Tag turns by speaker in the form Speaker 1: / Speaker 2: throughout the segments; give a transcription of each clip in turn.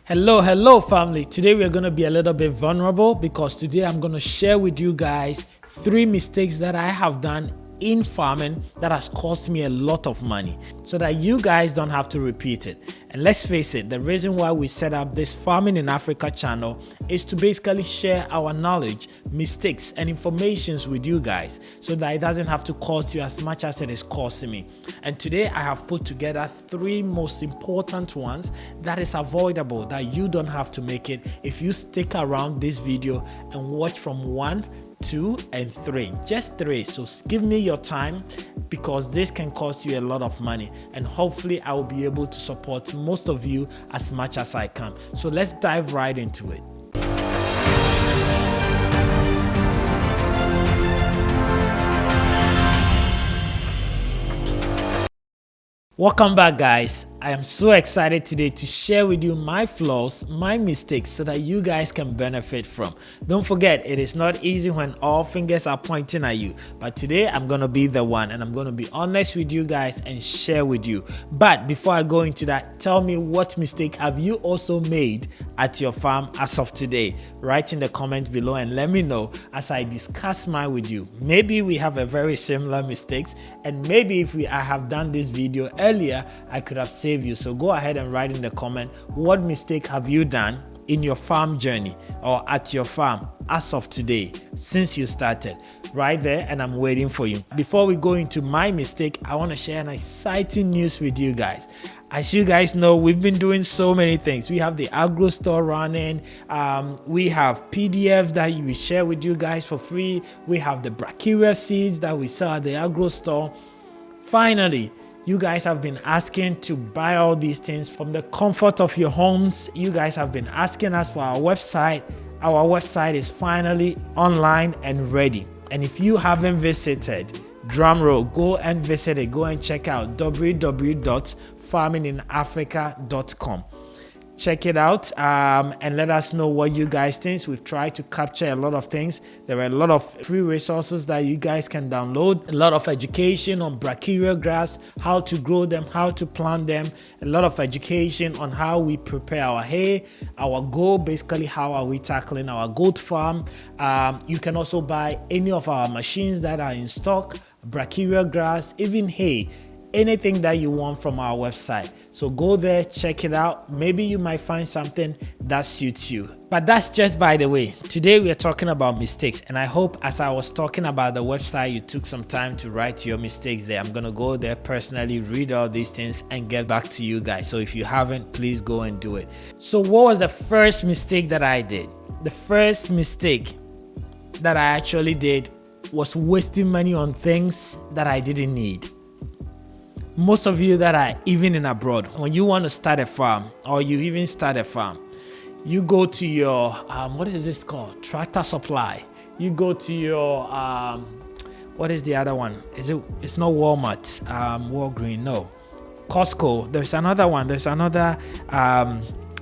Speaker 1: Hello family. Today we're going to be a little bit vulnerable because today I'm going to share with you guys 3 mistakes that I have done in farming that has cost me a lot of money so that you guys don't have to repeat it. And let's face it, the reason why we set up this Farming in Africa channel is to basically share our knowledge, mistakes and informations with you guys so that it doesn't have to cost you as much as it is costing me. And today I have put together 3 most important ones that is avoidable, that you don't have to make it if you stick around this video and watch from 1, 2 and 3, just 3. So give me your time because this can cost you a lot of money, and hopefully I will be able to support most of you as much as I can. So let's dive right into it. Welcome back, guys. I am so excited today to share with you my flaws, my mistakes, so that you guys can benefit from. Don't forget, it is not easy when all fingers are pointing at you, but today I'm going to be the one, and I'm going to be honest with you guys and share with you. But before I go into that, tell me, what mistake have you also made at your farm as of today? Write in the comment below and let me know as I discuss mine with you. Maybe we have a very similar mistakes, and maybe if I have done this video earlier, I could have saved you. So go ahead and write in the comment, what mistake have you done in your farm journey or at your farm as of today since you started? Right there, and I'm waiting for you. Before we go into my mistake, I want to share an exciting news with you guys. As you guys know, we've been doing so many things. We have the Agro Store running. We have PDF that we share with you guys for free. We have the Brachyria seeds that we sell at the Agro Store. Finally, you guys have been asking to buy all these things from the comfort of your homes. You guys have been asking us for our website. Our website is finally online and ready. And if you haven't visited, drumroll, go and visit it. Go and check out www.farminginafrica.com. Check it out and let us know what you guys think. We've tried to capture a lot of things. There are a lot of free resources that you guys can download. A lot of education on Brachyria grass, how to grow them, how to plant them. A lot of education on how we prepare our hay, our goat, basically how are we tackling our goat farm. You can also buy any of our machines that are in stock, Brachyria grass, even hay. Anything that you want from our website. So go there, check it out. Maybe you might find something that suits you. But that's just by the way. Today we are talking about mistakes, and I hope as I was talking about the website, you took some time to write your mistakes there. I'm gonna go there personally, read all these things and get back to you guys. So if you haven't, please go and do it. So what was the first mistake that I did? The first mistake that I actually did was wasting money on things that I didn't need. Most of you that are even in abroad, when you want to start a farm or you even start a farm, you go to your, what is this called? Tractor Supply. You go to your, what is the other one? It's not Walmart, Walgreens, no. Costco, there's another one. There's another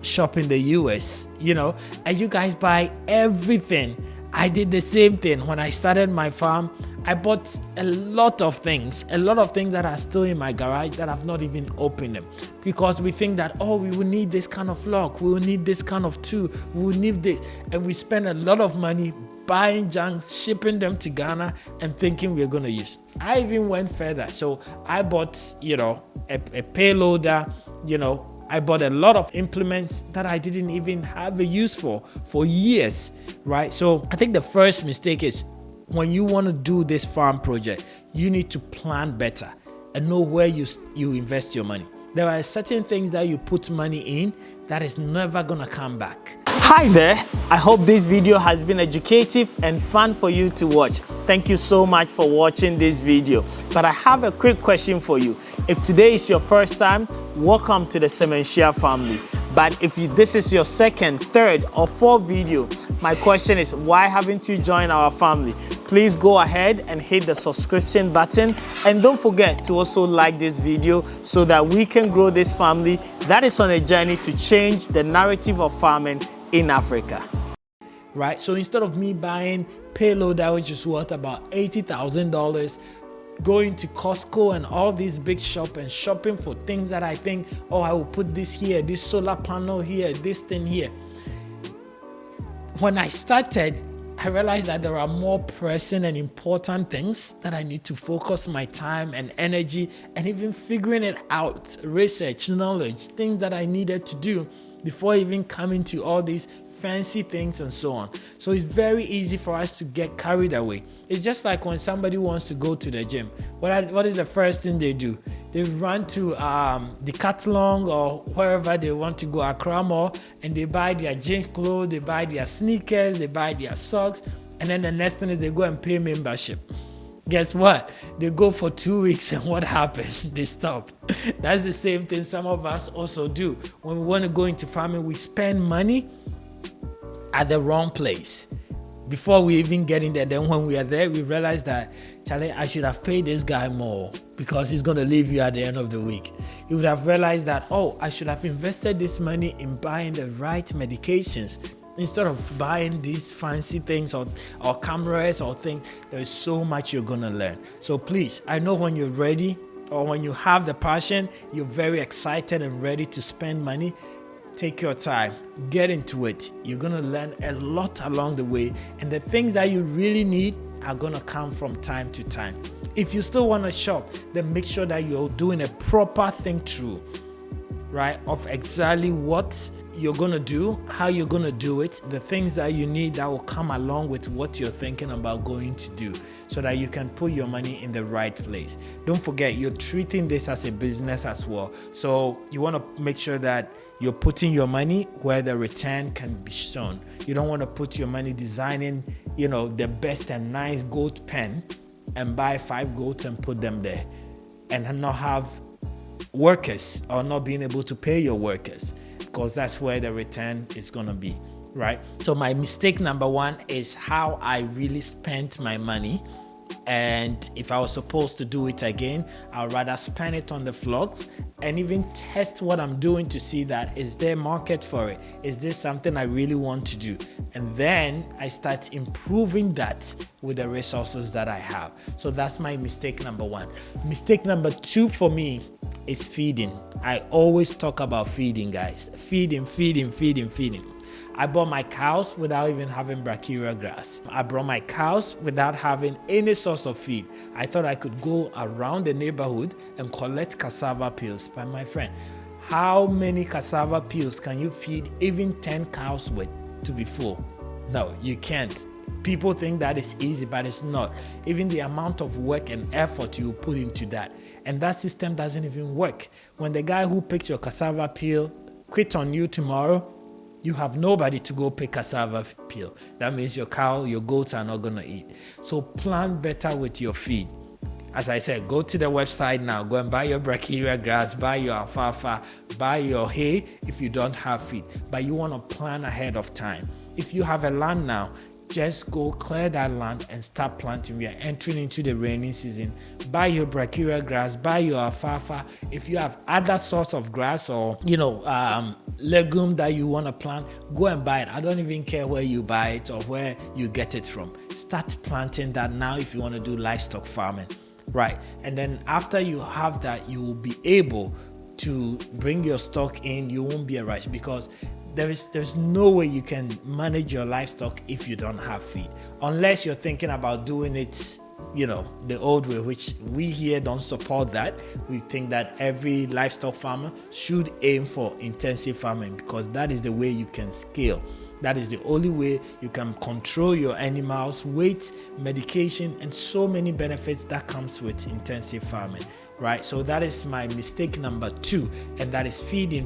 Speaker 1: shop in the US, and you guys buy everything. I did the same thing when I started my farm. I bought a lot of things that are still in my garage that I've not even opened them, because we think that, oh, we will need this kind of lock, we will need this kind of tool, we will need this, and we spend a lot of money buying junk, shipping them to Ghana and thinking we're going to use. I even went further. So I bought, a payloader, I bought a lot of implements that I didn't even have a use for years, right? So I think the first mistake is, when you want to do this farm project, you need to plan better and know where you invest your money. There are certain things that you put money in that is never gonna come back. Hi there, I hope this video has been educative and fun for you to watch. Thank you so much for watching this video. But I have a quick question for you. If today is your first time, welcome to the Semenshia family. But if this is your second, third or fourth video, my question is, why haven't you joined our family? Please go ahead and hit the subscription button, and don't forget to also like this video so that we can grow this family that is on a journey to change the narrative of farming in Africa. Right, so instead of me buying payloader, which is worth about $80,000, going to Costco and all these big shops and shopping for things that I think, oh, I will put this here, this solar panel here, this thing here. When I started, I realized that there are more pressing and important things that I need to focus my time and energy and even figuring it out, research, knowledge, things that I needed to do before even coming to all these fancy things and so on. So it's very easy for us to get carried away. It's just like when somebody wants to go to the gym. What is the first thing they do? They run to Decathlon or wherever they want to go, Accra Mall, and they buy their gym clothes, they buy their sneakers, they buy their socks, and then the next thing is they go and pay membership. Guess what? They go for 2 weeks and what happens? They stop. That's the same thing some of us also do. When we want to go into farming, we spend money at the wrong place before we even get in there. Then when we are there, we realize that, Charlie, I should have paid this guy more because he's going to leave you at the end of the week. You would have realized that, oh, I should have invested this money in buying the right medications instead of buying these fancy things or cameras or things. There's so much you're going to learn. So please, I know when you're ready or when you have the passion, you're very excited and ready to spend money. Take your time, get into it. You're going to learn a lot along the way, and the things that you really need are going to come from time to time. If you still want to shop, then make sure that you're doing a proper think through, right, of exactly what you're going to do, how you're going to do it, the things that you need that will come along with what you're thinking about going to do, so that you can put your money in the right place. Don't forget, you're treating this as a business as well. So you want to make sure that you're putting your money where the return can be shown. You don't want to put your money designing, the best and nice gold pen and buy 5 goats and put them there and not have workers or not being able to pay your workers, because that's where the return is going to be, right? So my mistake number 1 is how I really spent my money. And if I was supposed to do it again, I'd rather spend it on the flocks and even test what I'm doing to see that is there market for it? Is this something I really want to do? And then I start improving that with the resources that I have. So that's my mistake number 1. Mistake number 2 for me is feeding. I always talk about feeding, guys. Feeding. I bought my cows without even having brachiaria grass. I brought my cows without having any source of feed. I thought I could go around the neighborhood and collect cassava peels. But my friend, how many cassava peels can you feed even 10 cows with to be full? No, you can't. People think that is easy, but it's not. Even the amount of work and effort you put into that. And that system doesn't even work. When the guy who picked your cassava peel quit on you tomorrow, you have nobody to go pick cassava peel. That means your cow, your goats are not going to eat. So plan better with your feed. As I said, go to the website now. Go and buy your brachiaria grass, buy your alfalfa, buy your hay if you don't have feed. But you want to plan ahead of time. If you have a land now, just go clear that land and start planting. We are entering into the rainy season. Buy your brachiaria grass, buy your alfalfa. If you have other sorts of grass or, legume that you want to plant, go and buy it. I don't even care where you buy it or where you get it from. Start planting that now if you want to do livestock farming, right? And then after you have that, you will be able to bring your stock in. You won't be a rush, because there's no way you can manage your livestock if you don't have feed, unless you're thinking about doing it the old way, which we here don't support that. We think that every livestock farmer should aim for intensive farming, because that is the way you can scale. That is the only way you can control your animals' weight, medication, and so many benefits that comes with intensive farming, right? So that is my mistake number 2, and that is feeding.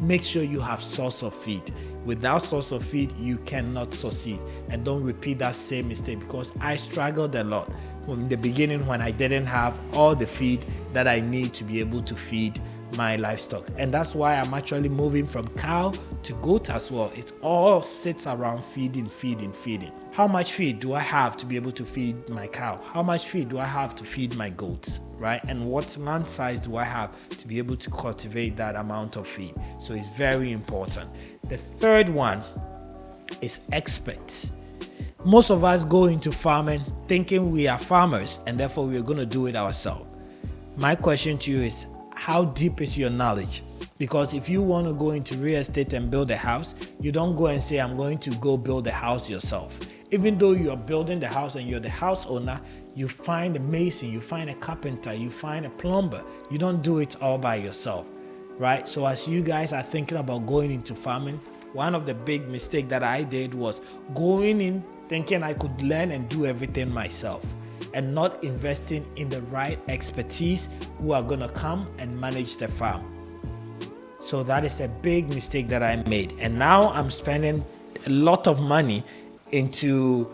Speaker 1: Make sure you have source of feed. Without source of feed, you cannot succeed. And don't repeat that same mistake, because I struggled a lot in the beginning when I didn't have all the feed that I need to be able to feed my livestock. And that's why I'm actually moving from cow to goat as well. It all sits around feeding. How much feed do I have to be able to feed my cow? How much feed do I have to feed my goats, right? And what land size do I have to be able to cultivate that amount of feed? So it's very important. The third one is experts. Most of us go into farming thinking we are farmers and therefore we're going to do it ourselves. My question to you is, how deep is your knowledge? Because if you want to go into real estate and build a house, you don't go and say, I'm going to go build a house yourself. Even though you're building the house and you're the house owner, you find a mason, you find a carpenter, you find a plumber. You don't do it all by yourself, right? So as you guys are thinking about going into farming, one of the big mistakes that I did was going in thinking I could learn and do everything myself, and not investing in the right expertise who are going to come and manage the farm. So that is a big mistake that I made. And now I'm spending a lot of money into,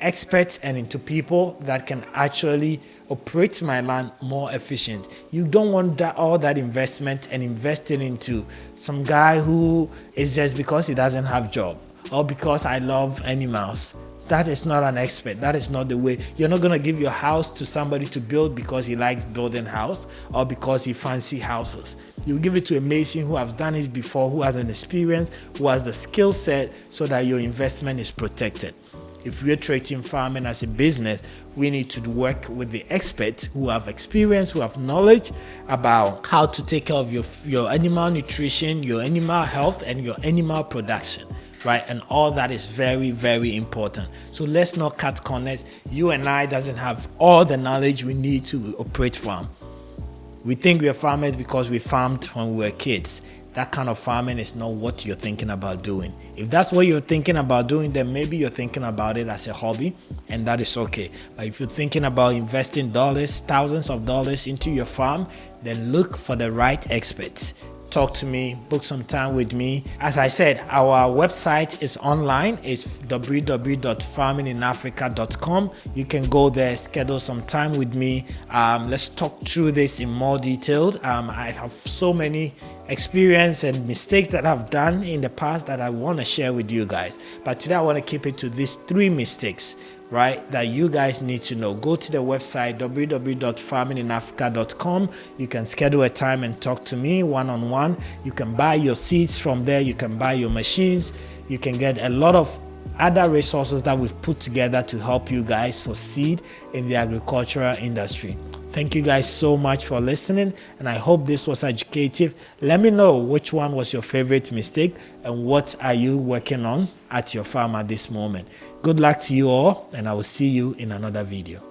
Speaker 1: experts and into people that can actually operate my land more efficient. You don't want all that investment and investing into some guy who is just because he doesn't have job or because I love animals. That is not an expert. That is not the way. You're not going to give your house to somebody to build because he likes building house or because he fancy houses. You give it to a mason who has done it before, who has an experience, who has the skill set, so that your investment is protected. If we're treating farming as a business, we need to work with the experts who have experience, who have knowledge about how to take care of your animal nutrition, your animal health, and your animal production. Right, and all that is very, very important. So let's not cut corners. You and I doesn't have all the knowledge we need to operate farm. We think we are farmers because we farmed when we were kids. That kind of farming is not what you're thinking about doing. If that's what you're thinking about doing, then maybe you're thinking about it as a hobby, and that is okay. But if you're thinking about investing dollars, thousands of dollars into your farm, then look for the right experts. Talk to me, book some time with me. As I said, our website is online. It's www.farminginafrica.com. You can go there, schedule some time with me. Let's talk through this in more detail. I have so many experience and mistakes that I've done in the past that I want to share with you guys. But today I want to keep it to these 3 mistakes, right, that you guys need to know. Go to the website www.farminginafrica.com. You can schedule a time and talk to me one-on-one. You can buy your seeds from there. You can buy your machines. You can get a lot of other resources that we've put together to help you guys succeed in the agricultural industry. Thank you guys so much for listening, and I hope this was educative. Let me know which one was your favorite mistake and what are you working on at your farm at this moment. Good luck to you all, and I will see you in another video.